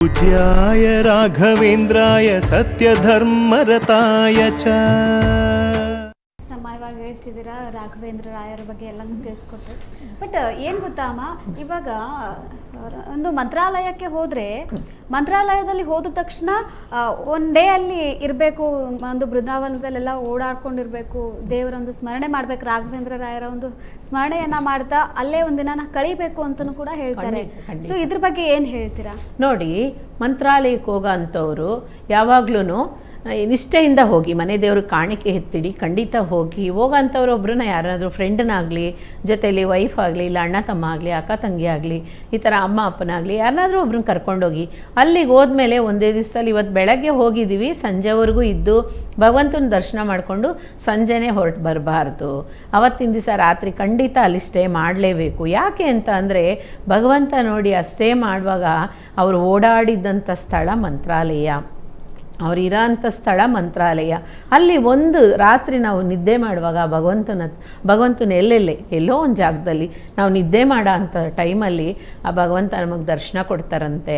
पूज्याय राघवेन्द्राय सत्यधर्मरताय च ಸಮಯವಾಗಿ ಹೇಳ್ತಿದ್ದೀರಾ ರಾಘವೇಂದ್ರ ರಾಯರ ಬಗ್ಗೆ ಎಲ್ಲನೂ ತಿಳಿಸ್ಕೊಟ್ರು. ಬಟ್ ಏನು ಗೊತ್ತಾ ಅಮ್ಮ, ಇವಾಗ ಒಂದು ಮಂತ್ರಾಲಯಕ್ಕೆ ಹೋದರೆ ಮಂತ್ರಾಲಯದಲ್ಲಿ ಹೋದ ತಕ್ಷಣ ಒನ್ ಡೇ ಅಲ್ಲಿ ಇರಬೇಕು, ಒಂದು ಬೃಂದಾವನದಲ್ಲೆಲ್ಲ ಓಡಾಡ್ಕೊಂಡಿರ್ಬೇಕು, ದೇವರೊಂದು ಸ್ಮರಣೆ ಮಾಡಬೇಕು, ರಾಘವೇಂದ್ರ ರಾಯರ ಒಂದು ಸ್ಮರಣೆಯನ್ನು ಮಾಡ್ತಾ ಅಲ್ಲೇ ಒಂದಿನ ಕಳಿಬೇಕು ಅಂತಲೂ ಕೂಡ ಹೇಳ್ತಾರೆ. ಸೊ ಇದ್ರ ಬಗ್ಗೆ ಏನು ಹೇಳ್ತೀರಾ? ನೋಡಿ, ಮಂತ್ರಾಲಯಕ್ಕೆ ಹೋಗೋ ಅಂಥವ್ರು ಯಾವಾಗ್ಲೂ ನಿಷ್ಠೆಯಿಂದ ಹೋಗಿ, ಮನೆ ದೇವ್ರಿಗೆ ಕಾಣಿಕೆ ಎತ್ತಿಡಿ, ಖಂಡಿತ ಹೋಗೋಂಥವ್ರು ಒಬ್ಬರನ್ನ ಯಾರಾದರೂ ಫ್ರೆಂಡನ್ನಾಗಲಿ, ಜೊತೆಯಲ್ಲಿ ವೈಫ್ ಆಗಲಿ, ಇಲ್ಲ ಅಣ್ಣ ತಮ್ಮ ಆಗಲಿ, ಅಕ್ಕ ತಂಗಿ ಆಗಲಿ, ಈ ಥರ ಅಮ್ಮ ಅಪ್ಪನಾಗಲಿ ಯಾರನ್ನಾದರೂ ಒಬ್ರನ್ನ ಕರ್ಕೊಂಡೋಗಿ ಅಲ್ಲಿಗೆ ಹೋದ್ಮೇಲೆ ಒಂದೇ ದಿವಸದಲ್ಲಿ, ಇವತ್ತು ಬೆಳಗ್ಗೆ ಹೋಗಿದ್ದೀವಿ ಸಂಜೆವರೆಗೂ ಇದ್ದು ಭಗವಂತನ ದರ್ಶನ ಮಾಡಿಕೊಂಡು ಸಂಜೆನೇ ಹೊರಟು ಬರಬಾರ್ದು. ಅವತ್ತಿನ ದಿವಸ ರಾತ್ರಿ ಖಂಡಿತ ಅಲ್ಲಿ ಸ್ಟೇ ಮಾಡಲೇಬೇಕು. ಯಾಕೆ ಅಂತ ಅಂದರೆ, ಭಗವಂತ ನೋಡಿ ಆ ಸ್ಟೇ ಮಾಡುವಾಗ ಅವರು ಓಡಾಡಿದ್ದಂಥ ಸ್ಥಳ ಮಂತ್ರಾಲಯ, ಅವ್ರು ಇರೋಂಥ ಸ್ಥಳ ಮಂತ್ರಾಲಯ. ಅಲ್ಲಿ ಒಂದು ರಾತ್ರಿ ನಾವು ನಿದ್ದೆ ಮಾಡುವಾಗ ಭಗವಂತನ ಎಲ್ಲೋ ಒಂದು ಜಾಗದಲ್ಲಿ ನಾವು ನಿದ್ದೆ ಮಾಡೋ ಅಂಥ ಟೈಮಲ್ಲಿ ಆ ಭಗವಂತ ನಮಗೆ ದರ್ಶನ ಕೊಡ್ತಾರಂತೆ.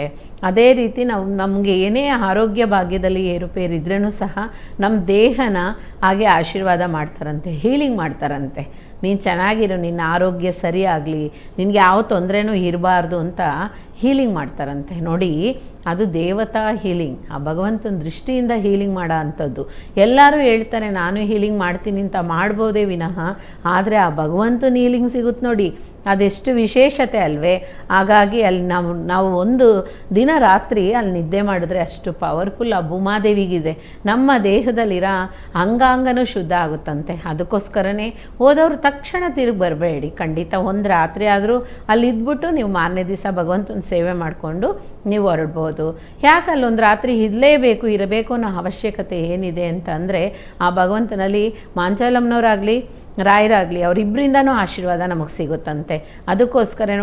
ಅದೇ ರೀತಿ ನಮಗೆ ಏನೇ ಆರೋಗ್ಯ ಭಾಗ್ಯದಲ್ಲಿ ಏರುಪೇರಿದ್ರೂ ಸಹ ನಮ್ಮ ದೇಹನ ಹಾಗೆ ಆಶೀರ್ವಾದ ಮಾಡ್ತಾರಂತೆ, ಹೀಲಿಂಗ್ ಮಾಡ್ತಾರಂತೆ. ನೀನು ಚೆನ್ನಾಗಿರು, ನಿನ್ನ ಆರೋಗ್ಯ ಸರಿಯಾಗಲಿ, ನಿನಗೆ ಯಾವ ತೊಂದರೆನೂ ಇರಬಾರ್ದು ಅಂತ ಹೀಲಿಂಗ್ ಮಾಡ್ತಾರಂತೆ. ನೋಡಿ, ಅದು ದೇವತಾ ಹೀಲಿಂಗ್, ಆ ಭಗವಂತನ ದೃಷ್ಟಿಯಿಂದ ಹೀಲಿಂಗ್ ಮಾಡೋ ಅಂಥದ್ದು. ಎಲ್ಲರೂ ಹೇಳ್ತಾರೆ ನಾನು ಹೀಲಿಂಗ್ ಮಾಡ್ತೀನಿ ಅಂತ, ಮಾಡ್ಬೋದೇ ವಿನಃ, ಆದರೆ ಆ ಭಗವಂತನ ಹೀಲಿಂಗ್ ಸಿಗುತ್ತೆ ನೋಡಿ, ಅದೆಷ್ಟು ವಿಶೇಷತೆ ಅಲ್ವೇ. ಹಾಗಾಗಿ ಅಲ್ಲಿ ನಾವು ಒಂದು ದಿನ ರಾತ್ರಿ ಅಲ್ಲಿ ನಿದ್ದೆ ಮಾಡಿದ್ರೆ ಅಷ್ಟು ಪವರ್ಫುಲ್ ಆ ಭೂಮಾದೇವಿಗಿದೆ. ನಮ್ಮ ದೇಹದಲ್ಲಿರೋ ಅಂಗಾಂಗನೂ ಶುದ್ಧ ಆಗುತ್ತಂತೆ. ಅದಕ್ಕೋಸ್ಕರನೇ ಹೋದವರು ತಕ್ಷಣ ತಿರುಗಿ ಬರಬೇಡಿ, ಖಂಡಿತ ಒಂದು ರಾತ್ರಿ ಆದರೂ ಅಲ್ಲಿ ಇದ್ಬಿಟ್ಟು ನೀವು ಮಾರನೇ ದಿವಸ ಭಗವಂತನ ಸೇವೆ ಮಾಡಿಕೊಂಡು ನೀವು ಹೊರಡ್ಬೋದು. ಯಾಕೆ ಅಲ್ಲೊಂದು ರಾತ್ರಿ ಇರಬೇಕು ಅನ್ನೋ ಅವಶ್ಯಕತೆ ಏನಿದೆ ಅಂತ ಅಂದರೆ, ಆ ಭಗವಂತನಲ್ಲಿ ಮಾಂಚಾಲಮ್ಮನವರಾಗಲಿ ರಾಯರಾಗಲಿ ಅವರಿಬ್ಬರಿಂದನೂ ಆಶೀರ್ವಾದ ನಮಗೆ ಸಿಗುತ್ತಂತೆ. ಅದಕ್ಕೋಸ್ಕರ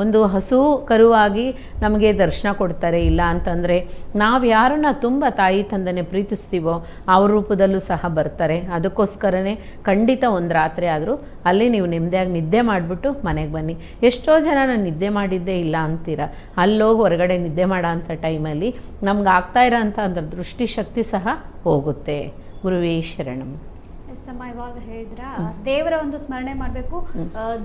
ಒಂದು ಹಸು ಕರುವಾಗಿ ನಮಗೆ ದರ್ಶನ ಕೊಡ್ತಾರೆ. ಇಲ್ಲ ಅಂತಂದರೆ ನಾವು ಯಾರನ್ನ ತುಂಬ ತಾಯಿ ತಂದೆನೇ ಪ್ರೀತಿಸ್ತೀವೋ ಅವ್ರ ರೂಪದಲ್ಲೂ ಸಹ ಬರ್ತಾರೆ. ಅದಕ್ಕೋಸ್ಕರನೇ ಖಂಡಿತ ಒಂದು ರಾತ್ರಿ ಆದರೂ ಅಲ್ಲಿ ನೀವು ನೆಮ್ಮದಿಯಾಗಿ ನಿದ್ದೆ ಮಾಡಿಬಿಟ್ಟು ಮನೆಗೆ ಬನ್ನಿ. ಎಷ್ಟೋ ಜನ ನಾನು ನಿದ್ದೆ ಮಾಡಿದ್ದೇ ಇಲ್ಲ ಅಂತೀರ. ಅಲ್ಲೋಗಿ ಹೊರಗಡೆ ನಿದ್ದೆ ಮಾಡೋ ಅಂಥ ಟೈಮಲ್ಲಿ ನಮ್ಗೆ ಆಗ್ತಾ ಇರೋ ಅಂಥ ದೃಷ್ಟಿಶಕ್ತಿ ಸಹ ಹೋಗುತ್ತೆ. ಗುರುವೇ ಶರಣಂ. ಇವಾಗ ಹೇಳಿದ್ರ ದೇವರ ಒಂದು ಸ್ಮರಣೆ ಮಾಡಬೇಕು,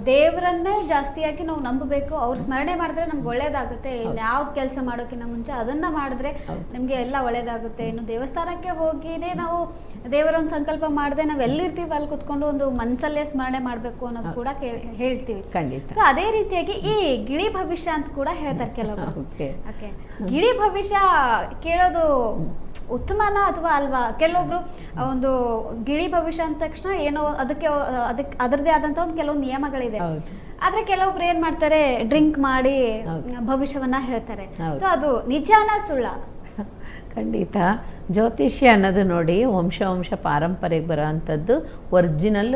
ದೇವರನ್ನೇ ಜಾಸ್ತಿಯಾಗಿ ನಾವು ನಂಬಬೇಕು. ಅವ್ರ ಸ್ಮರಣೆ ಮಾಡಿದ್ರೆ ನಮ್ಗೆ ಒಳ್ಳೇದಾಗುತ್ತೆ. ಯಾವ್ದು ಕೆಲಸ ಮಾಡೋಕ್ಕಿಂತ ಮುಂಚೆ ಅದನ್ನ ಮಾಡಿದ್ರೆ ನಮ್ಗೆ ಎಲ್ಲ ಒಳ್ಳೇದಾಗುತ್ತೆ. ಇನ್ನು ದೇವಸ್ಥಾನಕ್ಕೆ ಹೋಗಿನೇ ನಾವು ದೇವರ ಒಂದು ಸಂಕಲ್ಪ ಮಾಡದೆ ನಾವು ಎಲ್ಲಿರ್ತೀವಿ ಅಲ್ಲಿ ಕುತ್ಕೊಂಡು ಒಂದು ಮನಸ್ಸಲ್ಲೇ ಸ್ಮರಣೆ ಮಾಡಬೇಕು ಅನ್ನೋದು ಕೂಡ ಹೇಳ್ತೀವಿ. ಅದೇ ರೀತಿಯಾಗಿ ಈ ಗಿಳಿ ಭವಿಷ್ಯ ಅಂತ ಕೂಡ ಹೇಳ್ತಾರೆ ಕೆಲವರು. ಗಿಳಿ ಭವಿಷ್ಯ ಕೇಳೋದು ಉತ್ತಮನ ಅಥವಾ ಅಲ್ವಾ? ಕೆಲವೊಬ್ರು ಒಂದು ಗಿಳಿ ಭವಿಷ್ಯ ಅಂದ ತಕ್ಷಣ ಏನೋ ಅದಕ್ಕೆ ಅದರದೇ ಆದಂತ ಒಂದು ಕೆಲವೊಂದು ನಿಯಮಗಳಿದೆ. ಆದ್ರೆ ಕೆಲವೊಬ್ರು ಏನ್ ಮಾಡ್ತಾರೆ, ಡ್ರಿಂಕ್ ಮಾಡಿ ಭವಿಷ್ಯವನ್ನ ಹೇಳ್ತಾರೆ. ಸೊ ಅದು ನಿಜಾನ ಸುಳ್ಳ? ಖಂಡಿತ ಜ್ಯೋತಿಷ್ಯ ಅನ್ನೋದು ನೋಡಿ ವಂಶ ಪಾರಂಪರೆಗೆ ಬರೋ ಅಂಥದ್ದು ಒರಿಜಿನಲ್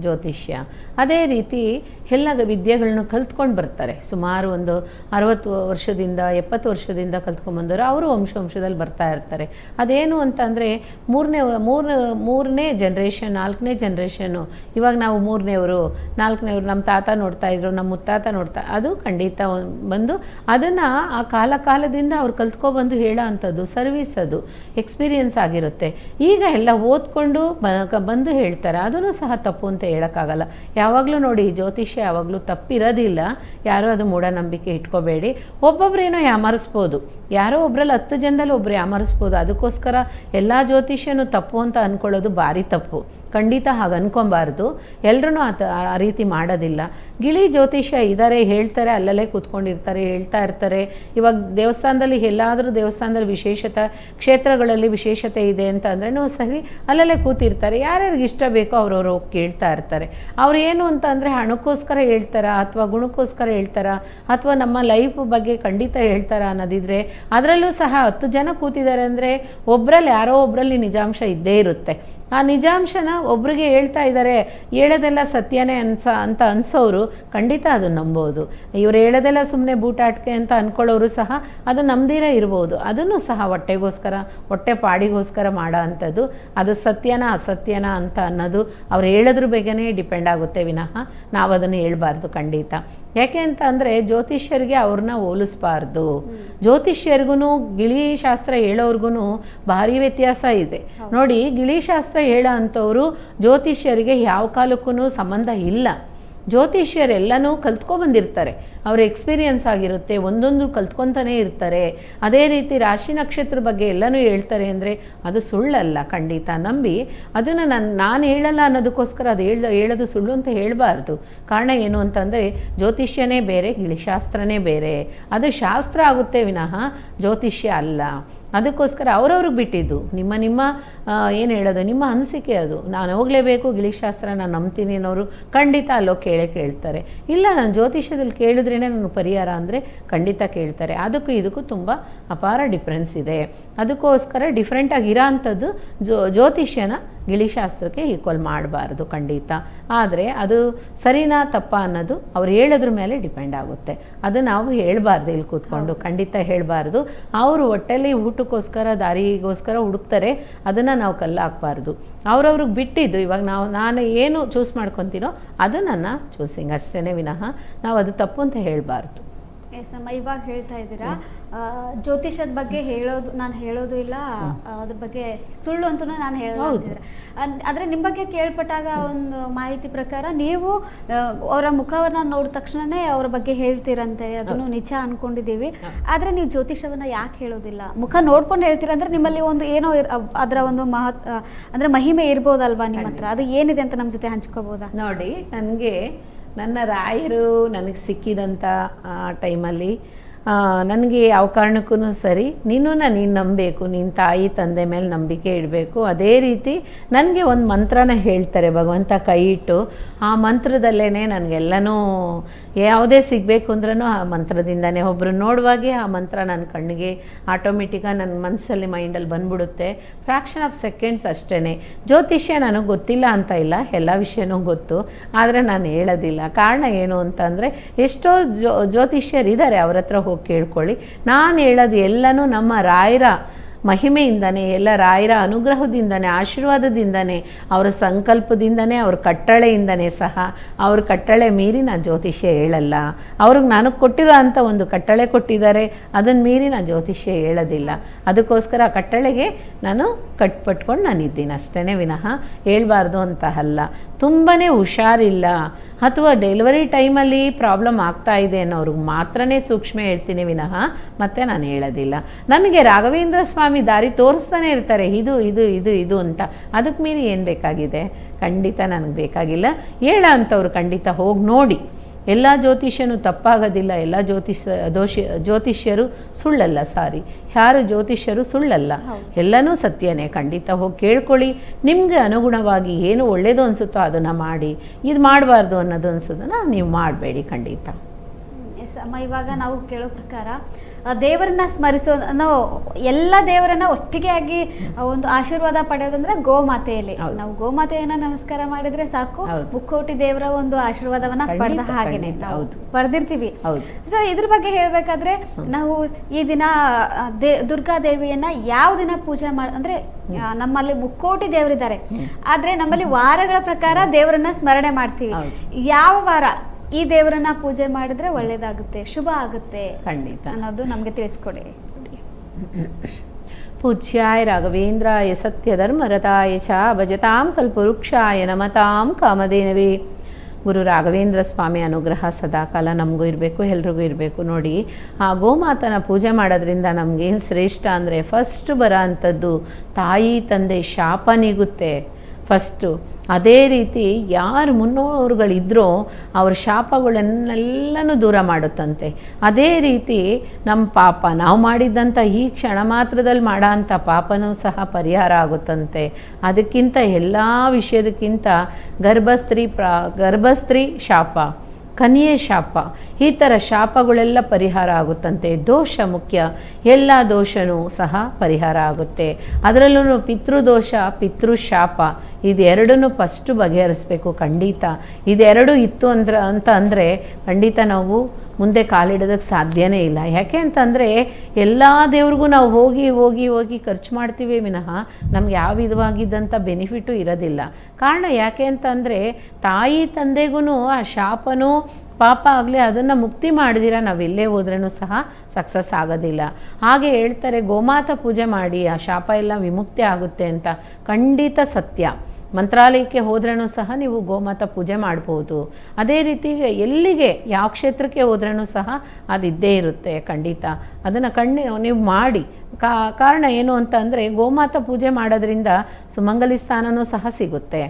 ಜ್ಯೋತಿಷ್ಯ. ಅದೇ ರೀತಿ ಎಲ್ಲ ವಿದ್ಯೆಗಳನ್ನ ಕಲ್ತ್ಕೊಂಡು ಬರ್ತಾರೆ. ಸುಮಾರು ಒಂದು 60 ವರ್ಷದಿಂದ 70 ವರ್ಷದಿಂದ ಕಲ್ತ್ಕೊಂಡ್ಬಂದವರು ಅವರು ವಂಶದಲ್ಲಿ ಬರ್ತಾ ಇರ್ತಾರೆ. ಅದೇನು ಅಂತಂದರೆ ಮೂರನೇ ಜನ್ರೇಷನ್, 4ನೇ ಜನ್ರೇಷನ್ನು. ಇವಾಗ ನಾವು 3ನೇವರು 4ನೇವರು, ನಮ್ಮ ತಾತ ನೋಡ್ತಾ ಇದ್ರು, ನಮ್ಮ ಮುತ್ತಾತ ಅದು ಖಂಡಿತ ಬಂದು ಅದನ್ನು ಆ ಕಾಲದಿಂದ ಅವ್ರು ಕಲ್ತ್ಕೊಬಂದು ಹೇಳೋ ಅಂಥದ್ದು ಸರ್ವಿಸ್, ಅದು ಎಕ್ಸ್ಪೀರಿಯನ್ಸ್ ಆಗಿರುತ್ತೆ. ಈಗ ಎಲ್ಲ ಓದ್ಕೊಂಡು ಬಂದು ಹೇಳ್ತಾರೆ, ಅದನ್ನು ಸಹ ತಪ್ಪು ಅಂತ ಹೇಳೋಕ್ಕಾಗಲ್ಲ. ಯಾವಾಗಲೂ ನೋಡಿ, ಜ್ಯೋತಿಷ್ಯ ಯಾವಾಗಲೂ ತಪ್ಪಿರೋದಿಲ್ಲ. ಯಾರೂ ಅದು ಮೂಢನಂಬಿಕೆ ಇಟ್ಕೋಬೇಡಿ. ಒಬ್ಬೊಬ್ಬರೇನೋ ಯಾಮರಿಸ್ಬೋದು, ಯಾರೋ ಒಬ್ಬರಲ್ಲಿ 10 ಜನದಲ್ಲಿ ಒಬ್ಬರು ಯಾಮರಿಸ್ಬೋದು. ಅದಕ್ಕೋಸ್ಕರ ಎಲ್ಲ ಜ್ಯೋತಿಷ್ಯನೂ ತಪ್ಪು ಅಂತ ಅಂದ್ಕೊಳ್ಳೋದು ಭಾರಿ ತಪ್ಪು. ಖಂಡಿತ ಹಾಗೆ ಅನ್ಕೊಬಾರ್ದು. ಎಲ್ಲರೂ ಆ ರೀತಿ ಮಾಡೋದಿಲ್ಲ. ಗಿಳಿ ಜ್ಯೋತಿಷ್ಯ ಇದ್ದಾರೆ, ಹೇಳ್ತಾರೆ, ಅಲ್ಲಲ್ಲೇ ಕೂತ್ಕೊಂಡಿರ್ತಾರೆ, ಹೇಳ್ತಾ ಇರ್ತಾರೆ. ಇವಾಗ ದೇವಸ್ಥಾನದಲ್ಲಿ ಎಲ್ಲಾದರೂ ದೇವಸ್ಥಾನದಲ್ಲಿ ವಿಶೇಷತೆ, ಕ್ಷೇತ್ರಗಳಲ್ಲಿ ವಿಶೇಷತೆ ಇದೆ ಅಂತ ಅಂದ್ರೂ ಸರಿ ಅಲ್ಲಲ್ಲೇ ಕೂತಿರ್ತಾರೆ. ಯಾರ್ಯಾರಿಗೆ ಇಷ್ಟ ಬೇಕೋ ಅವ್ರವ್ರು ಹೋಗಿ ಕೇಳ್ತಾ ಇರ್ತಾರೆ. ಅವ್ರು ಏನು ಅಂತ ಅಂದರೆ ಹಣಕ್ಕೋಸ್ಕರ ಹೇಳ್ತಾರ ಅಥವಾ ಗುಣಕ್ಕೋಸ್ಕರ ಹೇಳ್ತಾರ ಅಥವಾ ನಮ್ಮ ಲೈಫ್ ಬಗ್ಗೆ ಖಂಡಿತ ಹೇಳ್ತಾರ ಅನ್ನೋದಿದ್ರೆ, ಅದರಲ್ಲೂ ಸಹ 10 ಜನ ಕೂತಿದ್ದಾರೆ ಅಂದರೆ ಒಬ್ಬರಲ್ಲಿ ಯಾರೋ ಒಬ್ಬರಲ್ಲಿ ನಿಜಾಂಶ ಇದ್ದೇ ಇರುತ್ತೆ. ಆ ನಿಜಾಂಶನ ಒಬ್ರಿಗೆ ಹೇಳ್ತಾ ಇದ್ದಾರೆ, ಹೇಳೋದೆಲ್ಲ ಸತ್ಯನೇ ಅಂತ ಅನ್ಸೋರು ಖಂಡಿತ ಅದು ನಂಬೋದು. ಇವ್ರು ಹೇಳೋದೆಲ್ಲ ಸುಮ್ಮನೆ ಬೂಟಾಟಿಕೆ ಅಂತ ಅಂದ್ಕೊಳ್ಳೋರು ಸಹ ಅದು ನಂಬ್ದಿರ ಇರ್ಬೋದು. ಅದನ್ನು ಸಹ ಹೊಟ್ಟೆ ಪಾಡಿಗೋಸ್ಕರ ಮಾಡೋ ಅಂಥದ್ದು. ಅದು ಸತ್ಯನಾ ಅಸತ್ಯನಾ ಅಂತ ಅನ್ನೋದು ಅವ್ರು ಹೇಳೋದ್ರ ಬಗ್ಗೆನೇ ಡಿಪೆಂಡ್ ಆಗುತ್ತೆ ವಿನಃ ನಾವು ಅದನ್ನು ಹೇಳ್ಬಾರ್ದು ಖಂಡಿತ. ಯಾಕೆ ಅಂತ ಅಂದರೆ ಜ್ಯೋತಿಷ್ಯರಿಗೆ ಅವ್ರನ್ನ ಹೋಲಿಸ್ಬಾರ್ದು. ಜ್ಯೋತಿಷ್ಯರಿಗೂ ಗಿಳಿಶಾಸ್ತ್ರ ಹೇಳೋರ್ಗು ಭಾರಿ ವ್ಯತ್ಯಾಸ ಇದೆ ನೋಡಿ. ಗಿಳಿಶಾಸ್ತ್ರ ಹೇಳೋ ಅಂಥವ್ರು ಜ್ಯೋತಿಷ್ಯರಿಗೆ ಯಾವ ಕಾಲಕ್ಕೂ ಸಂಬಂಧ ಇಲ್ಲ. ಜ್ಯೋತಿಷ್ಯರೆಲ್ಲನೂ ಕಲ್ತ್ಕೊಬಂದಿರ್ತಾರೆ, ಅವ್ರ ಎಕ್ಸ್ಪೀರಿಯನ್ಸ್ ಆಗಿರುತ್ತೆ, ಒಂದೊಂದು ಕಲ್ತ್ಕೊತಾನೇ ಇರ್ತಾರೆ. ಅದೇ ರೀತಿ ರಾಶಿ ನಕ್ಷತ್ರ ಬಗ್ಗೆ ಎಲ್ಲನೂ ಹೇಳ್ತಾರೆ ಅಂದರೆ ಅದು ಸುಳ್ಳಲ್ಲ ಖಂಡಿತ. ನಂಬಿ ಅದನ್ನು ನಾನು ಹೇಳಲ್ಲ ಅನ್ನೋದಕ್ಕೋಸ್ಕರ ಅದು ಹೇಳೋದು ಸುಳ್ಳು ಅಂತ ಹೇಳಬಾರ್ದು. ಕಾರಣ ಏನು ಅಂತಂದರೆ ಜ್ಯೋತಿಷ್ಯನೇ ಬೇರೆ, ಗಿಳಿಶಾಸ್ತ್ರನೇ ಬೇರೆ. ಅದು ಶಾಸ್ತ್ರ ಆಗುತ್ತೆ ವಿನಃ ಜ್ಯೋತಿಷ್ಯ ಅಲ್ಲ. ಅದಕ್ಕೋಸ್ಕರ ಅವ್ರವ್ರಿಗೆ ಬಿಟ್ಟಿದ್ದು. ನಿಮ್ಮ ಏನು ಹೇಳೋದು, ನಿಮ್ಮ ಅನಿಸಿಕೆ ಅದು. ನಾನು ಹೋಗಲೇಬೇಕು ಗಿಳಿಶಾಸ್ತ್ರ ನಾನು ನಂಬ್ತೀನಿ ಅನ್ನೋರು ಖಂಡಿತ ಅಲ್ಲೋ ಕೇಳ್ತಾರೆ. ಇಲ್ಲ ನಾನು ಜ್ಯೋತಿಷ್ಯದಲ್ಲಿ ಕೇಳಿದ್ರೇ ನಾನು ಪರಿಹಾರ ಅಂದರೆ ಖಂಡಿತ ಕೇಳ್ತಾರೆ. ಅದಕ್ಕೂ ಇದಕ್ಕೂ ತುಂಬ ಅಪಾರ ಡಿಫ್ರೆನ್ಸ್ ಇದೆ. ಅದಕ್ಕೋಸ್ಕರ ಡಿಫ್ರೆಂಟಾಗಿರೋ ಅಂಥದ್ದು ಜ್ಯೋತಿಷ್ಯನ ಗಿಳಿಶಾಸ್ತ್ರಕ್ಕೆ ಈಕ್ವಲ್ ಮಾಡಬಾರ್ದು ಖಂಡಿತ. ಆದರೆ ಅದು ಸರಿನಾ ತಪ್ಪಾ ಅನ್ನೋದು ಅವ್ರು ಹೇಳೋದ್ರ ಮೇಲೆ ಡಿಪೆಂಡ್ ಆಗುತ್ತೆ. ಅದು ನಾವು ಹೇಳಬಾರ್ದು ಇಲ್ಲಿ ಕೂತ್ಕೊಂಡು, ಖಂಡಿತ ಹೇಳಬಾರ್ದು. ಅವರು ಹೊಟ್ಟೆಲಿ ಊಟಕ್ಕೋಸ್ಕರ ದಾರಿಗೋಸ್ಕರ ಹುಡುಕ್ತಾರೆ, ಅದನ್ನು ನಾವು ಕಲ್ಲು ಹಾಕಬಾರ್ದು. ಅವ್ರವ್ರಿಗೆ ಬಿಟ್ಟಿದ್ದು. ಇವಾಗ ನಾನು ಏನು ಚೂಸ್ ಮಾಡ್ಕೊತೀನೋ ಅದು ನನ್ನ ಚೂಸಿಂಗ್ ಅಷ್ಟೇ ವಿನಃ ನಾವು ಅದು ತಪ್ಪು ಅಂತ ಹೇಳಬಾರ್ದು. ಎಸ್ ಅಮ್ಮ, ಇವಾಗ ಹೇಳ್ತಾ ಇದ್ದೀರಾ ಜ್ಯೋತಿಷದ ಬಗ್ಗೆ ನಾನು ಹೇಳೋದು ಇಲ್ಲ, ಅದ್ರ ಬಗ್ಗೆ ಸುಳ್ಳು ಅಂತೂ ನಾನು ಹೇಳೋದಿಲ್ಲ. ಆದರೆ ನಿಮ್ಮ ಬಗ್ಗೆ ಕೇಳ್ಪಟ್ಟಾಗ ಒಂದು ಮಾಹಿತಿ ಪ್ರಕಾರ ನೀವು ಅವರ ಮುಖವನ್ನು ನೋಡಿದ ತಕ್ಷಣವೇ ಅವರ ಬಗ್ಗೆ ಹೇಳ್ತೀರಂತೆ, ಅದನ್ನು ನಿಜ ಅಂದ್ಕೊಂಡಿದ್ದೀವಿ. ಆದರೆ ನೀವು ಜ್ಯೋತಿಷವನ್ನು ಯಾಕೆ ಹೇಳೋದಿಲ್ಲ? ಮುಖ ನೋಡ್ಕೊಂಡು ಹೇಳ್ತೀರಂದ್ರೆ ನಿಮ್ಮಲ್ಲಿ ಒಂದು ಏನೋ ಅದರ ಒಂದು ಅಂದರೆ ಮಹಿಮೆ ಇರ್ಬೋದಲ್ವಾ ನಿಮ್ಮ ಹತ್ರ? ಅದು ಏನಿದೆ ಅಂತ ನಮ್ಮ ಜೊತೆ ಹಂಚ್ಕೋಬೋದಾ? ನೋಡಿ, ನನ್ನ ರಾಯರು ನನಗೆ ಸಿಕ್ಕಿದಂಥ ಟೈಮಲ್ಲಿ ನನಗೆ ಯಾವ ಕಾರಣಕ್ಕೂ ಸರಿ, ನೀನು ನಂಬಬೇಕು, ನಿನ್ನ ತಾಯಿ ತಂದೆ ಮೇಲೆ ನಂಬಿಕೆ ಇಡಬೇಕು. ಅದೇ ರೀತಿ ನನಗೆ ಒಂದು ಮಂತ್ರನ ಹೇಳ್ತಾರೆ ಭಗವಂತ ಕೈ ಇಟ್ಟು. ಆ ಮಂತ್ರದಲ್ಲೇ ನನಗೆಲ್ಲನೂ ಯಾವುದೇ ಸಿಗಬೇಕು ಅಂದ್ರೂ ಆ ಮಂತ್ರದಿಂದನೇ. ಒಬ್ಬರು ನೋಡುವಾಗೆ ಆ ಮಂತ್ರ ನನ್ನ ಕಣ್ಣಿಗೆ ಆಟೋಮೆಟಿಕಾಗಿ ನನ್ನ ಮನಸ್ಸಲ್ಲಿ ಮೈಂಡಲ್ಲಿ ಬಂದ್ಬಿಡುತ್ತೆ. ಫ್ರ್ಯಾಕ್ಷನ್ ಆಫ್ ಸೆಕೆಂಡ್ಸ್ ಅಷ್ಟೇ. ಜ್ಯೋತಿಷ್ಯ ನನಗೆ ಗೊತ್ತಿಲ್ಲ ಅಂತ ಇಲ್ಲ, ಎಲ್ಲ ವಿಷಯನೂ ಗೊತ್ತು, ಆದರೆ ನಾನು ಹೇಳೋದಿಲ್ಲ. ಕಾರಣ ಏನು ಅಂತಂದರೆ ಎಷ್ಟೋ ಜ್ಯೋತಿಷ್ಯರಿದ್ದಾರೆ, ಅವ್ರ ಹತ್ರ ಹೋಗಿ ಕೇಳ್ಕೊಳ್ಳಿ. ನಾನು ಹೇಳೋದು ಎಲ್ಲನೂ ನಮ್ಮ ರಾಯರ ಮಹಿಮೆಯಿಂದನೇ, ಎಲ್ಲ ರಾಯರ ಅನುಗ್ರಹದಿಂದನೇ, ಆಶೀರ್ವಾದದಿಂದನೇ, ಅವರ ಸಂಕಲ್ಪದಿಂದನೇ, ಅವ್ರ ಕಟ್ಟಳೆಯಿಂದನೇ ಸಹ. ಅವ್ರ ಕಟ್ಟಳೆ ಮೀರಿ ನಾನು ಜ್ಯೋತಿಷ್ಯ ಹೇಳಲ್ಲ. ಅವ್ರಿಗೆ ನನಗೆ ಕೊಟ್ಟಿರೋ ಅಂಥ ಒಂದು ಕಟ್ಟಳೆ ಕೊಟ್ಟಿದ್ದಾರೆ, ಅದನ್ನು ಮೀರಿ ನಾನು ಜ್ಯೋತಿಷ್ಯ ಹೇಳೋದಿಲ್ಲ. ಅದಕ್ಕೋಸ್ಕರ ಆ ಕಟ್ಟಳೆಗೆ ನಾನು ಕಟ್ಪಟ್ಕೊಂಡು ನಾನಿದ್ದೀನಿ ಅಷ್ಟೇ ವಿನಃ ಹೇಳ್ಬಾರ್ದು ಅಂತ ಅಲ್ಲ. ತುಂಬಾ ಹುಷಾರಿಲ್ಲ ಅಥವಾ ಡೆಲಿವರಿ ಟೈಮಲ್ಲಿ ಪ್ರಾಬ್ಲಮ್ ಆಗ್ತಾ ಇದೆ ಅನ್ನೋರಿಗೆ ಮಾತ್ರನೇ ಸೂಕ್ಷ್ಮ ಹೇಳ್ತೀನಿ ವಿನಃ ಮತ್ತೆ ನಾನು ಹೇಳೋದಿಲ್ಲ. ನನಗೆ ರಾಘವೇಂದ್ರ ಸ್ವಾಮಿ ದಾರಿ ತೋರಿಸ್ತಾನೆ ಇರ್ತಾರೆ, ಇದು ಇದು ಇದು ಇದು ಅಂತ. ಅದಕ್ಕೆ ಮೀರಿ ಏನು ಬೇಕಾಗಿದೆ? ಖಂಡಿತ ನನಗೆ ಬೇಕಾಗಿಲ್ಲ. ಹೇಳೋ ಅಂಥವ್ರು ಖಂಡಿತ ಹೋಗಿ ನೋಡಿ. ಎಲ್ಲ ಜ್ಯೋತಿಷ್ಯನೂ ತಪ್ಪಾಗೋದಿಲ್ಲ, ಎಲ್ಲ ಜ್ಯೋತಿಷ್ಯರು ಸುಳ್ಳಲ್ಲ. ಯಾರು ಜ್ಯೋತಿಷ್ಯರು ಸುಳ್ಳಲ್ಲ, ಎಲ್ಲನೂ ಸತ್ಯನೇ. ಖಂಡಿತ ಹೋಗಿ ಕೇಳ್ಕೊಳ್ಳಿ. ನಿಮಗೆ ಅನುಗುಣವಾಗಿ ಏನು ಒಳ್ಳೆಯದು ಅನಿಸುತ್ತೋ ಅದನ್ನು ಮಾಡಿ. ಇದು ಮಾಡಬಾರ್ದು ಅನ್ನೋದು ಅನಿಸೋದನ್ನು ನೀವು ಮಾಡಬೇಡಿ ಖಂಡಿತ. ಎಸ್ ಅಮ್ಮ, ಇವಾಗ ನಾವು ಕೇಳೋ ಪ್ರಕಾರ ದೇವರನ್ನ ಸ್ಮರಿಸೋ ಎಲ್ಲ ದೇವರನ್ನ ಒಟ್ಟಿಗೆ ಆಗಿ ಒಂದು ಆಶೀರ್ವಾದ ಪಡೆಯೋದಂದ್ರೆ ಗೋಮಾತೆಯಲ್ಲಿ. ನಾವು ಗೋಮಾತೆಯನ್ನ ನಮಸ್ಕಾರ ಮಾಡಿದ್ರೆ ಸಾಕು, ಮುಕ್ಕೋಟಿ ದೇವರ ಒಂದು ಆಶೀರ್ವಾದವನ್ನ ಪಡೆದ ಹಾಗೇನೆ ಪಡೆದಿರ್ತೀವಿ. ಸೊ ಇದ್ರ ಬಗ್ಗೆ ಹೇಳ್ಬೇಕಾದ್ರೆ ನಾವು ಈ ದಿನ ದುರ್ಗಾ ದೇವಿಯನ್ನ ಯಾವ ದಿನ ಪೂಜೆ ಅಂದ್ರೆ ನಮ್ಮಲ್ಲಿ ಮುಕ್ಕೋಟಿ ದೇವರಿದ್ದಾರೆ, ಆದ್ರೆ ನಮ್ಮಲ್ಲಿ ವಾರಗಳ ಪ್ರಕಾರ ದೇವರನ್ನ ಸ್ಮರಣೆ ಮಾಡ್ತೀವಿ. ಯಾವ ವಾರ ಈ ದೇವರನ್ನ ಪೂಜೆ ಮಾಡಿದ್ರೆ ಒಳ್ಳೇದಾಗುತ್ತೆ, ಶುಭ ಆಗುತ್ತೆ ಖಂಡಿತ ಅನ್ನೋದು ನಮಗೆ ತಿಳಿಸ್ಕೊಡಿ. ಪೂಜ್ಯಾಯ ರಾಘವೇಂದ್ರಾಯ ಸತ್ಯಧರ್ಮರತಾಯ ಚ ಭಜತಾಂ ಕಲ್ಪವೃಕ್ಷಾಯ ನಮತಾಂ ಕಾಮಧೇನವೇ. ಗುರು ರಾಘವೇಂದ್ರ ಸ್ವಾಮಿ ಅನುಗ್ರಹ ಸದಾಕಾಲ ನಮಗೂ ಇರಬೇಕು, ಎಲ್ರಿಗೂ ಇರಬೇಕು. ನೋಡಿ, ಆ ಗೋಮಾತನ ಪೂಜೆ ಮಾಡೋದ್ರಿಂದ ನಮಗೇನು ಶ್ರೇಷ್ಠ ಅಂದರೆ ಫಸ್ಟ್ ಬರೋ ಅಂಥದ್ದು ತಾಯಿ ತಂದೆ ಶಾಪ ನೀಗುತ್ತೆ ಫಸ್ಟು. ಅದೇ ರೀತಿ ಯಾರು ಮುನ್ನೋರುಗಳಿದ್ರೋ ಅವ್ರ ಶಾಪಗಳನ್ನೆಲ್ಲನೂ ದೂರ ಮಾಡುತ್ತಂತೆ. ಅದೇ ರೀತಿ ನಮ್ಮ ಪಾಪ ನಾವು ಮಾಡಿದ್ದಂಥ ಈ ಕ್ಷಣ ಮಾತ್ರದಲ್ಲಿ ಮಾಡೋ ಅಂಥ ಪಾಪನೂ ಸಹ ಪರಿಹಾರ ಆಗುತ್ತಂತೆ. ಅದಕ್ಕಿಂತ ಎಲ್ಲ ವಿಷಯದಕ್ಕಿಂತ ಗರ್ಭಸ್ತ್ರೀ ಶಾಪ ಕನ್ಯೆ ಶಾಪ, ಈ ಥರ ಶಾಪಗಳೆಲ್ಲ ಪರಿಹಾರ ಆಗುತ್ತಂತೆ. ದೋಷ ಮುಖ್ಯ, ಎಲ್ಲ ದೋಷನೂ ಸಹ ಪರಿಹಾರ ಆಗುತ್ತೆ. ಅದರಲ್ಲೂ ಪಿತೃದೋಷ, ಪಿತೃಶಾಪ ಇದೆರಡನ್ನೂ ಫಸ್ಟು ಬಗೆಹರಿಸ್ಬೇಕು ಖಂಡಿತ. ಇದೆರಡು ಇತ್ತು ಅಂದರೆ ಖಂಡಿತ ನಾವು ಮುಂದೆ ಕಾಲಿಡೋದಕ್ಕೆ ಸಾಧ್ಯನೇ ಇಲ್ಲ. ಯಾಕೆ ಅಂತಂದರೆ ಎಲ್ಲ ದೇವ್ರಿಗೂ ನಾವು ಹೋಗಿ ಹೋಗಿ ಹೋಗಿ ಖರ್ಚು ಮಾಡ್ತೀವಿ ವಿನಃ ನಮ್ಗೆ ಯಾವ ವಿಧವಾಗಿದ್ದಂಥ ಬೆನಿಫಿಟು ಇರೋದಿಲ್ಲ. ಕಾರಣ ಯಾಕೆ ಅಂತಂದರೆ ತಾಯಿ ತಂದೆಗೂ ಆ ಶಾಪನೂ ಪಾಪ ಆಗಲಿ ಅದನ್ನು ಮುಕ್ತಿ ಮಾಡಿದಿರ ನಾವು ಎಲ್ಲೇ ಹೋದ್ರೂ ಸಹ ಸಕ್ಸಸ್ ಆಗೋದಿಲ್ಲ. ಹಾಗೆ ಹೇಳ್ತಾರೆ ಗೋಮಾತಾ ಪೂಜೆ ಮಾಡಿ ಆ ಶಾಪ ಎಲ್ಲ ವಿಮುಕ್ತಿ ಆಗುತ್ತೆ ಅಂತ. ಖಂಡಿತ ಸತ್ಯ. ಮಂತ್ರಾಲಯಕ್ಕೆ ಹೋದ್ರೂ ಸಹ ನೀವು ಗೋಮಾತಾ ಪೂಜೆ ಮಾಡ್ಬೋದು. ಅದೇ ರೀತಿ ಎಲ್ಲಿಗೆ ಯಾವ ಕ್ಷೇತ್ರಕ್ಕೆ ಹೋದ್ರೂ ಸಹ ಅದಿದ್ದೇ ಇರುತ್ತೆ ಖಂಡಿತ. ಅದನ್ನು ನೀವು ಮಾಡಿ. ಕಾರಣ ಏನು ಅಂತ ಅಂದರೆ ಗೋಮಾತಾ ಪೂಜೆ ಮಾಡೋದ್ರಿಂದ ಸುಮಂಗಲಿ ಸ್ಥಾನವೂ ಸಹ ಸಿಗುತ್ತೆ.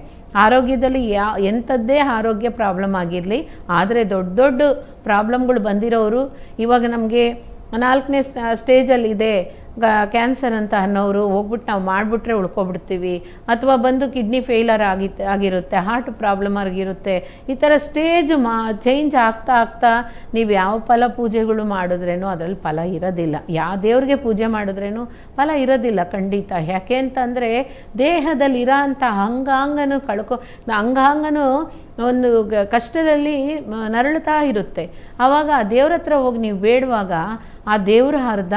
ಆರೋಗ್ಯದಲ್ಲಿ ಎಂಥದ್ದೇ ಆರೋಗ್ಯ ಪ್ರಾಬ್ಲಮ್ ಆಗಿರಲಿ, ಆದರೆ ದೊಡ್ಡ ದೊಡ್ಡ ಪ್ರಾಬ್ಲಮ್ಗಳು ಬಂದಿರೋರು ಇವಾಗ ನಮಗೆ 4ನೇ ಸ್ಟೇಜಲ್ಲಿದೆ ಕ್ಯಾನ್ಸರ್ ಅಂತ ಅನ್ನೋರು ಹೋಗ್ಬಿಟ್ಟು ನಾವು ಮಾಡಿಬಿಟ್ರೆ ಉಳ್ಕೊಬಿಡ್ತೀವಿ. ಅಥವಾ ಬಂದು ಕಿಡ್ನಿ ಫೇಲರ್ ಆಗಿರುತ್ತೆ, ಹಾರ್ಟ್ ಪ್ರಾಬ್ಲಮ್ ಆಗಿರುತ್ತೆ. ಈ ಥರ ಸ್ಟೇಜ್ ಚೇಂಜ್ ಆಗ್ತಾ ನೀವು ಯಾವ ಫಲ ಪೂಜೆಗಳು ಮಾಡಿದ್ರೇನೋ ಅದರಲ್ಲಿ ಫಲ ಇರೋದಿಲ್ಲ. ಯಾವ ದೇವ್ರಿಗೆ ಪೂಜೆ ಮಾಡಿದ್ರೇನು ಫಲ ಇರೋದಿಲ್ಲ ಖಂಡಿತ. ಯಾಕೆ ಅಂತಂದರೆ ದೇಹದಲ್ಲಿರೋ ಅಂಥ ಅಂಗಾಂಗನೂ ಒಂದು ಕಷ್ಟದಲ್ಲಿ ನರಳುತ್ತಾ ಇರುತ್ತೆ. ಆವಾಗ ಆ ದೇವ್ರ ಹತ್ರ ಹೋಗಿ ನೀವು ಬೇಡುವಾಗ ಆ ದೇವ್ರ ಅರ್ಧ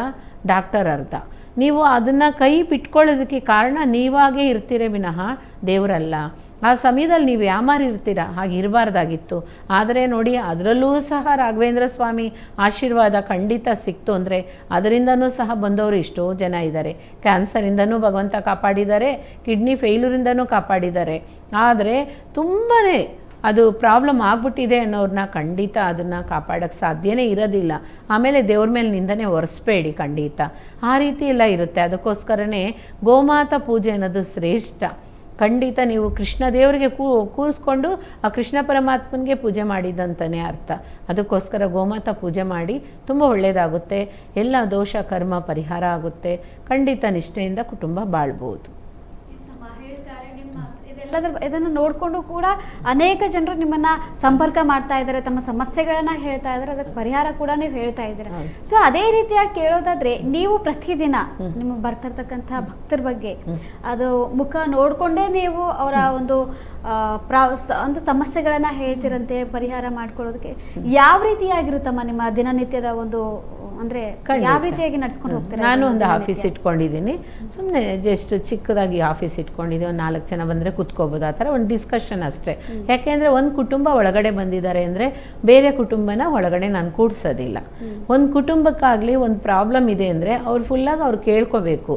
ಡಾಕ್ಟರ್ ಅರ್ಧ. ನೀವು ಅದನ್ನು ಕೈ ಬಿಟ್ಕೊಳ್ಳೋದಕ್ಕೆ ಕಾರಣ ನೀವಾಗೇ ಇರ್ತೀರ ವಿನಃ ದೇವರಲ್ಲ. ಆ ಸಮಯದಲ್ಲಿ ನೀವು ಯಾಮಾರಿ ಇರ್ತೀರ, ಹಾಗೆ ಇರಬಾರ್ದಾಗಿತ್ತು. ಆದರೆ ನೋಡಿ ಅದರಲ್ಲೂ ಸಹ ರಾಘವೇಂದ್ರ ಸ್ವಾಮಿ ಆಶೀರ್ವಾದ ಖಂಡಿತ ಸಿಕ್ತು ಅಂದರೆ ಅದರಿಂದನೂ ಸಹ ಬಂದವರು ಎಷ್ಟೋ ಜನ ಇದ್ದಾರೆ. ಕ್ಯಾನ್ಸರಿಂದನೂ ಭಗವಂತ ಕಾಪಾಡಿದ್ದಾರೆ, ಕಿಡ್ನಿ ಫೇಲ್ಯೂರಿಂದನೂ ಕಾಪಾಡಿದ್ದಾರೆ. ಆದರೆ ತುಂಬಾ ಅದು ಪ್ರಾಬ್ಲಮ್ ಆಗ್ಬಿಟ್ಟಿದೆ ಅನ್ನೋರನ್ನ ಖಂಡಿತ ಅದನ್ನು ಕಾಪಾಡೋಕ್ಕೆ ಸಾಧ್ಯನೇ ಇರೋದಿಲ್ಲ. ಆಮೇಲೆ ದೇವ್ರ ಮೇಲೆ ನಿಂದನೆ ಒರೆಸ್ಬೇಡಿ ಖಂಡಿತ. ಆ ರೀತಿ ಎಲ್ಲ ಇರುತ್ತೆ. ಅದಕ್ಕೋಸ್ಕರನೇ ಗೋಮಾತಾ ಪೂಜೆ ಅನ್ನೋದು ಶ್ರೇಷ್ಠ. ಖಂಡಿತ ನೀವು ಕೃಷ್ಣ ದೇವರಿಗೆ ಕೂರಿಸ್ಕೊಂಡು ಆ ಕೃಷ್ಣ ಪರಮಾತ್ಮನಿಗೆ ಪೂಜೆ ಮಾಡಿದಂತಲೇ ಅರ್ಥ. ಅದಕ್ಕೋಸ್ಕರ ಗೋಮಾತಾ ಪೂಜೆ ಮಾಡಿ ತುಂಬ ಒಳ್ಳೆಯದಾಗುತ್ತೆ. ಎಲ್ಲ ದೋಷ ಕರ್ಮ ಪರಿಹಾರ ಆಗುತ್ತೆ. ಖಂಡಿತ ನಿಷ್ಠೆಯಿಂದ ಕುಟುಂಬ ಬಾಳ್ಬೋದು. ಇದನ್ನು ನೋಡಿಕೊಂಡು ಕೂಡ ಅನೇಕ ಜನರು ನಿಮ್ಮನ್ನು ಸಂಪರ್ಕ ಮಾಡ್ತಾ ಇದ್ದಾರೆ, ತಮ್ಮ ಸಮಸ್ಯೆಗಳನ್ನು ಹೇಳ್ತಾ ಇದ್ದಾರೆ, ಅದಕ್ಕೆ ಪರಿಹಾರ ಕೂಡ ನೀವು ಹೇಳ್ತಾ ಇದ್ದೀರಾ. ಸೊ ಅದೇ ರೀತಿಯಾಗಿ ಕೇಳೋದಾದ್ರೆ ನೀವು ಪ್ರತಿದಿನ ನಿಮಗೆ ಬರ್ತಿರ್ತಕ್ಕಂಥ ಭಕ್ತರ ಬಗ್ಗೆ ಅದು ಮುಖ ನೋಡಿಕೊಂಡೇ ನೀವು ಅವರ ಒಂದು ಸಮಸ್ಯೆಗಳನ್ನು ಹೇಳ್ತಿರಂತೆ ಪರಿಹಾರ ಮಾಡ್ಕೊಳ್ಳೋದಕ್ಕೆ ಯಾವ ರೀತಿಯಾಗಿರುತ್ತಮ್ಮ ನಿಮ್ಮ ದಿನನಿತ್ಯದ ಒಂದು ಅಂದರೆ ಯಾವ ರೀತಿಯಾಗಿ ನಡ್ಸ್ಕೊಂಡು ಹೋಗ್ತಾರೆ? ನಾನು ಒಂದು ಆಫೀಸ್ ಇಟ್ಕೊಂಡಿದ್ದೀನಿ. ಸುಮ್ಮನೆ ಜಸ್ಟ್ ಚಿಕ್ಕದಾಗಿ ಆಫೀಸ್ ಇಟ್ಕೊಂಡಿದ್ದೀನಿ. ಒಂದು 4 ಜನ ಬಂದರೆ ಕೂತ್ಕೋಬೋದು. ಆ ಥರ ಒಂದು ಡಿಸ್ಕಷನ್ ಅಷ್ಟೇ. ಯಾಕೆಂದರೆ ಒಂದು ಕುಟುಂಬ ಒಳಗಡೆ ಬಂದಿದ್ದಾರೆ ಅಂದರೆ ಬೇರೆ ಕುಟುಂಬನ ಒಳಗಡೆ ನಾನು ಕೂಡಿಸೋದಿಲ್ಲ. ಒಂದು ಕುಟುಂಬಕ್ಕಾಗಲಿ ಒಂದು ಪ್ರಾಬ್ಲಮ್ ಇದೆ ಅಂದರೆ ಅವ್ರು ಫುಲ್ಲಾಗಿ ಅವ್ರು ಕೇಳ್ಕೋಬೇಕು.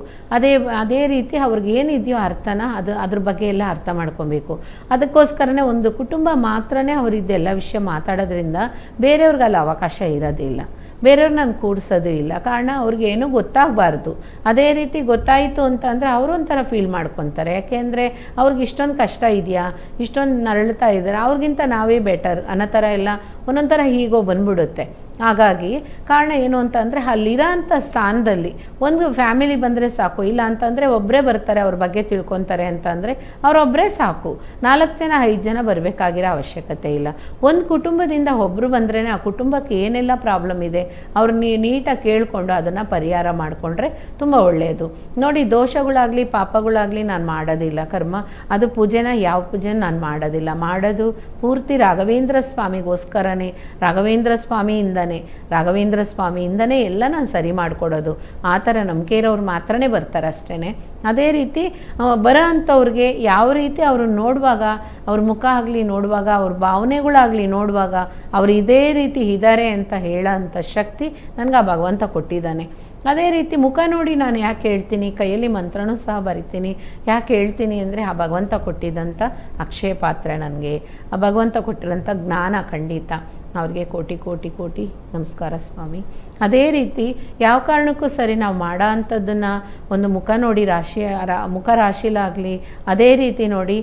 ಅದೇ ರೀತಿ ಅವ್ರಿಗೆ ಏನಿದೆಯೋ ಅರ್ಥನ ಅದ್ರ ಬಗ್ಗೆ ಎಲ್ಲ ಅರ್ಥ ಮಾಡ್ಕೊಬೇಕು. ಅದಕ್ಕೋಸ್ಕರನೇ ಒಂದು ಕುಟುಂಬ ಮಾತ್ರನೇ ಅವರಿದ್ದೆಲ್ಲ ವಿಷಯ ಮಾತಾಡೋದ್ರಿಂದ ಬೇರೆಯವ್ರಿಗೆ ಅಲ್ಲಿ ಅವಕಾಶ ಇರೋದಿಲ್ಲ. ಬೇರೆಯವ್ರು ನಾನು ಕೂಡಿಸೋದು ಇಲ್ಲ. ಕಾರಣ ಅವ್ರಿಗೇನು ಗೊತ್ತಾಗಬಾರ್ದು. ಅದೇ ರೀತಿ ಗೊತ್ತಾಯಿತು ಅಂತಂದರೆ ಅವರು ಒಂಥರ ಫೀಲ್ ಮಾಡ್ಕೊತಾರೆ. ಯಾಕೆಂದರೆ ಅವ್ರಿಗೆ ಇಷ್ಟೊಂದು ಕಷ್ಟ ಇದೆಯಾ, ಇಷ್ಟೊಂದು ನರಳುತ್ತಾ ಇದ್ದಾರೆ, ಅವ್ರಿಗಿಂತ ನಾವೇ ಬೆಟರ್ ಅನ್ನೋ ಥರ ಎಲ್ಲ ಒಂದೊಂಥರ ಹೀಗೋ ಬಂದ್ಬಿಡುತ್ತೆ. ಹಾಗಾಗಿ ಕಾರಣ ಏನು ಅಂತಂದರೆ ಅಲ್ಲಿರೋ ಅಂಥ ಸ್ಥಾನದಲ್ಲಿ ಒಂದು ಫ್ಯಾಮಿಲಿ ಬಂದರೆ ಸಾಕು. ಇಲ್ಲ ಅಂತಂದರೆ ಒಬ್ಬರೇ ಬರ್ತಾರೆ, ಅವ್ರ ಬಗ್ಗೆ ತಿಳ್ಕೊತಾರೆ ಅಂತಂದರೆ ಅವರೊಬ್ಬರೇ ಸಾಕು. 4 ಜನ 5 ಜನ ಬರಬೇಕಾಗಿರೋ ಅವಶ್ಯಕತೆ ಇಲ್ಲ. ಒಂದು ಕುಟುಂಬದಿಂದ ಒಬ್ಬರು ಬಂದ್ರೇ ಆ ಕುಟುಂಬಕ್ಕೆ ಏನೆಲ್ಲ ಪ್ರಾಬ್ಲಮ್ ಇದೆ ಅವ್ರು ನೀಟಾಗಿ ಕೇಳಿಕೊಂಡು ಅದನ್ನು ಪರಿಹಾರ ಮಾಡಿಕೊಂಡ್ರೆ ತುಂಬ ಒಳ್ಳೆಯದು. ನೋಡಿ, ದೋಷಗಳಾಗಲಿ ಪಾಪಗಳಾಗಲಿ ನಾನು ಮಾಡೋದಿಲ್ಲ. ಕರ್ಮ ಅದು ಪೂಜೆನ ಯಾವ ಪೂಜೆನ ನಾನು ಮಾಡೋದಿಲ್ಲ. ಮಾಡೋದು ಪೂರ್ತಿ ರಾಘವೇಂದ್ರ ಸ್ವಾಮಿಗೋಸ್ಕರನೇ, ರಾಘವೇಂದ್ರ ಸ್ವಾಮಿಯಿಂದನೇ ಎಲ್ಲ ನಾನು ಸರಿ ಮಾಡಿಕೊಡೋದು. ಆ ಥರ ನಂಬಿಕೆ ಇರೋರು ಮಾತ್ರನೇ ಬರ್ತಾರೆ ಅಷ್ಟೇ. ಅದೇ ರೀತಿ ಬರೋ ಅಂಥವ್ರಿಗೆ ಯಾವ ರೀತಿ ಅವ್ರನ್ನ ನೋಡುವಾಗ, ಅವ್ರ ಮುಖ ಆಗಲಿ ನೋಡುವಾಗ, ಅವ್ರ ಭಾವನೆಗಳಾಗಲಿ ನೋಡುವಾಗ ಅವ್ರು ಇದೇ ರೀತಿ ಇದ್ದಾರೆ ಅಂತ ಹೇಳೋ ಅಂಥ ಶಕ್ತಿ ನನಗೆ ಆ ಭಗವಂತ ಕೊಟ್ಟಿದ್ದಾನೆ. ಅದೇ ರೀತಿ ಮುಖ ನೋಡಿ ನಾನು ಯಾಕೆ ಹೇಳ್ತೀನಿ, ಕೈಯಲ್ಲಿ ಮಂತ್ರನೂ ಸಹ ಬರಿತೀನಿ. ಯಾಕೆ ಹೇಳ್ತೀನಿ ಅಂದರೆ ಆ ಭಗವಂತ ಕೊಟ್ಟಿದ್ದಂಥ ಅಕ್ಷಯ ಪಾತ್ರೆ ನನಗೆ, ಆ ಭಗವಂತ ಕೊಟ್ಟಿರೋಂಥ ಜ್ಞಾನ ಖಂಡಿತ. ಅವ್ರಿಗೆ ಕೋಟಿ ಕೋಟಿ ಕೋಟಿ ನಮಸ್ಕಾರ ಸ್ವಾಮಿ. ಅದೇ ರೀತಿ ಯಾವ ಕಾರಣಕ್ಕೂ ಸರಿ ನಾವು ಮಾಡೋ ಅಂಥದ್ದನ್ನು ಒಂದು ಮುಖ ನೋಡಿ ಮುಖ ರಾಶಿಲಾಗಲಿ, ಅದೇ ರೀತಿ ನೋಡಿ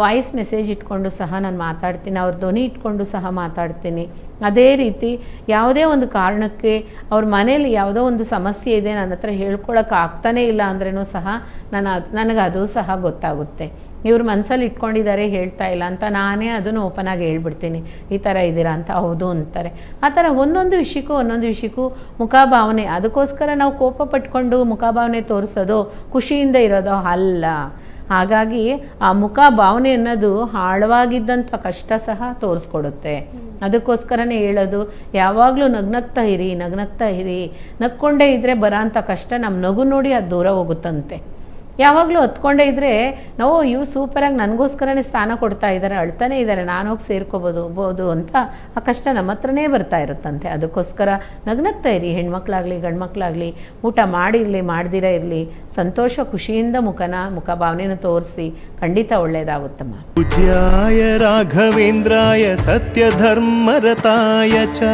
ವಾಯ್ಸ್ ಮೆಸೇಜ್ ಇಟ್ಕೊಂಡು ಸಹ ನಾನು ಮಾತಾಡ್ತೀನಿ, ಅವ್ರ ಧ್ವನಿ ಇಟ್ಕೊಂಡು ಸಹ ಮಾತಾಡ್ತೀನಿ. ಅದೇ ರೀತಿ ಯಾವುದೇ ಒಂದು ಕಾರಣಕ್ಕೆ ಅವ್ರ ಮನೇಲಿ ಯಾವುದೋ ಒಂದು ಸಮಸ್ಯೆ ಇದೆ, ನನ್ನ ಹತ್ರ ಹೇಳ್ಕೊಳಕ್ಕೆ ಆಗ್ತಾನೇ ಇಲ್ಲ ಅಂದ್ರೂ ಸಹ ನನಗೆ ಅದು ಸಹ ಗೊತ್ತಾಗುತ್ತೆ. ಇವ್ರು ಮನಸ್ಸಲ್ಲಿ ಇಟ್ಕೊಂಡಿದ್ದಾರೆ ಹೇಳ್ತಾ ಇಲ್ಲ ಅಂತ ನಾನೇ ಅದನ್ನು ಓಪನ್ ಆಗಿ ಹೇಳ್ಬಿಡ್ತೀನಿ, ಈ ಥರ ಇದ್ದೀರಾ ಅಂತ. ಹೌದು ಅಂತಾರೆ. ಆ ಥರ ಒಂದೊಂದು ವಿಷಯಕ್ಕೂ ಮುಖಭಾವನೆ, ಅದಕ್ಕೋಸ್ಕರ ನಾವು ಕೋಪ ಪಟ್ಕೊಂಡು ಮುಖಭಾವನೆ ತೋರಿಸೋದು, ಖುಷಿಯಿಂದ ಇರೋದು ಅಲ್ಲ. ಹಾಗಾಗಿ ಆ ಮುಖಭಾವನೆ ಅನ್ನೋದು ಆಳವಾಗಿದ್ದಂಥ ಕಷ್ಟ ಸಹ ತೋರಿಸ್ಕೊಡುತ್ತೆ. ಅದಕ್ಕೋಸ್ಕರನೇ ಹೇಳೋದು, ಯಾವಾಗಲೂ ನಗ್ನಗ್ತಾ ಇರಿ, ನಕ್ಕೊಂಡೇ ಇದ್ದರೆ ಬರೋಂಥ ಕಷ್ಟ ನಮ್ಮ ನಗು ನೋಡಿ ಅದು ದೂರ ಹೋಗುತ್ತಂತೆ. ಯಾವಾಗಲೂ ಹತ್ಕೊಂಡೇ ಇದ್ದರೆ ನಾವು ಇವು ಸೂಪರಾಗಿ ನನಗೋಸ್ಕರನೇ ಸ್ಥಾನ ಕೊಡ್ತಾ ಇದ್ದಾರೆ, ಅಳ್ತಾನೆ ಇದ್ದಾರೆ, ನಾನು ಹೋಗಿ ಸೇರ್ಕೋಬೋದು ಅಂತ ಆ ಕಷ್ಟ ನಮ್ಮ ಹತ್ರನೇ ಬರ್ತಾ ಇರುತ್ತಂತೆ. ಅದಕ್ಕೋಸ್ಕರ ನಗ್ನಗ್ತಾ ಇರಿ, ಹೆಣ್ಮಕ್ಳಾಗಲಿ ಗಂಡ್ಮಕ್ಳಾಗಲಿ, ಊಟ ಮಾಡಿರಲಿ ಮಾಡದಿರ ಇರಲಿ, ಸಂತೋಷ ಖುಷಿಯಿಂದ ಮುಖಭಾವನೆಯನ್ನು ತೋರಿಸಿ, ಖಂಡಿತ ಒಳ್ಳೆಯದಾಗುತ್ತಮ್ಮ. ಪೂಜ್ಯಾಯ ರಾಘವೇಂದ್ರಾಯ ಸತ್ಯ ಧರ್ಮರತಾಯ ಚ